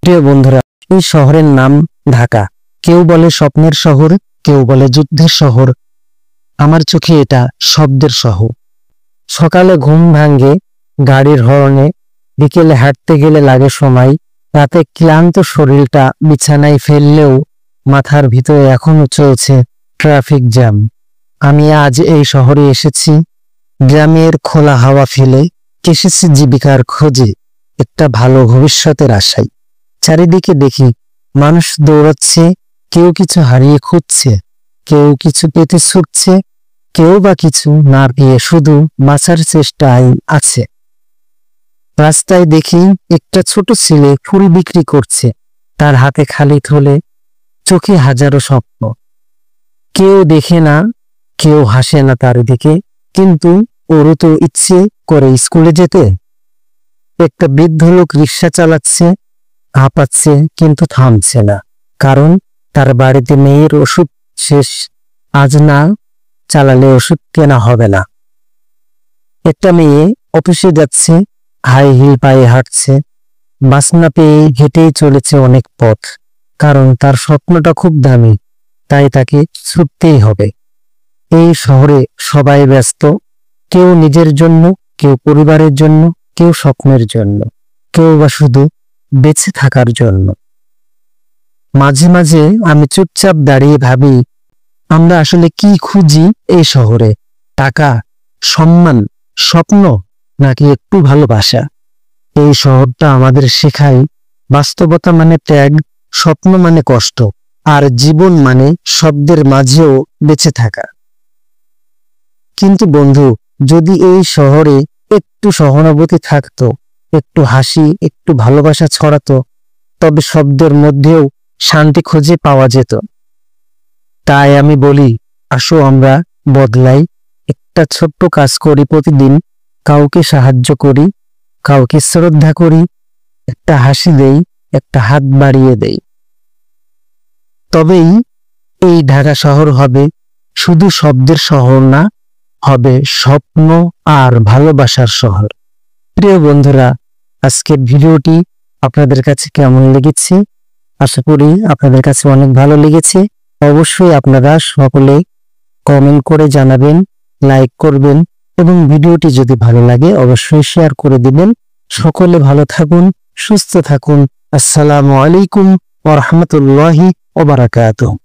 প্রিয় বন্ধুরা, এই শহরের নাম ঢাকা। কেউ বলে স্বপ্নের শহর, কেউ বলে যুদ্ধের শহর। আমার চোখে এটা শব্দের শহর। সকালে ঘুম ভাঙে গাড়ির হর্নে, বিকেলে হাঁটতে গেলে লাগে সময়, রাতে ক্লান্ত শরীরটা বিছানায় ফেললেও মাথার ভিতরে এখনো চলছে ট্রাফিক জ্যাম। আমি আজ এই শহরে এসেছি গ্রামের খোলা হাওয়া ফেলে, এসেছি জীবিকার খোঁজে, একটা ভালো ভবিষ্যতের আশায়। চারিদিকে দেখি মানুষ দৌড়াচ্ছে, কেউ কিছু হারিয়ে খুঁজছে, কেউ কিছু পেতে ছুটছে, কেউ বা কিছু না পেয়ে শুধু বাঁচার চেষ্টায় আছে। রাস্তায় দেখি একটা ছোট ছেলে ফুল বিক্রি করছে, তার হাতে খালি থলে, চোখে হাজারো স্বপ্ন। কেউ দেখে না, কেউ হাসে না তার দিকে, কিন্তু ওরও তো ইচ্ছে করে স্কুলে যেতে। একটা বৃদ্ধ লোক রিক্সা চালাচ্ছে, হাঁপাচ্ছে কিন্তু থামছে না, কারণ তার বাড়িতে মেয়ের ওষুধ শেষ, আজ না চালালে ওষুধ কেনা হবে না। একটা মেয়ে অফিসে যাচ্ছে, হাই হিল পায়ে হাঁটছে, বাস না পেয়ে হেঁটেই চলেছে অনেক পথ, কারণ তার স্বপ্নটা খুব দামি, তাই তাকে ছুটতেই হবে। এই শহরে সবাই ব্যস্ত, কেউ নিজের জন্য, কেউ পরিবারের জন্য, কেউ স্বপ্নের জন্য, কেউ বা শুধু বেঁচে থাকার জন্য। মাঝে মাঝে আমি চুপচাপ দাঁড়িয়ে ভাবি, আমরা আসলে কি খুঁজি এই শহরে? টাকা, সম্মান, স্বপ্ন, নাকি একটু ভালোবাসা? এই শহরটা আমাদের শেখায় বাস্তবতা মানে ত্যাগ, স্বপ্ন মানে কষ্ট, আর জীবন মানে শব্দের মাঝেও বেঁচে থাকা। কিন্তু বন্ধু, যদি এই শহরে একটু সহানুভূতি থাকতো, একটু হাসি, একটু ভালোবাসা ছড়াতো, তবে শব্দের মধ্যেও শান্তি খুঁজে পাওয়া যেত। তাই আমি বলি, আসো আমরা বদলাই, একটা ছোট্ট কাজ করি প্রতিদিন, কাউকে সাহায্য করি, কাউকে শ্রদ্ধা করি, একটা হাসি দেই, একটা হাত বাড়িয়ে দেই। তবেই এই ঢাকা শহর হবে শুধু শব্দের শহর না, হবে স্বপ্ন আর ভালোবাসার শহর। প্রিয় বন্ধুরা, আজকের ভিডিওটি আপনাদের কাছে কেমন লেগেছে? আশা করি আপনাদের কাছে অনেক ভালো লেগেছে। অবশ্যই আপনারা সকলে কমেন্ট করে জানাবেন, লাইক করবেন, এবং ভিডিওটি যদি ভালো লাগে অবশ্যই শেয়ার করে দিবেন। সকলে ভালো থাকুন, সুস্থ থাকুন। আসসালামু আলাইকুম ওয়া রাহমাতুল্লাহি ওয়া বারাকাতুহু।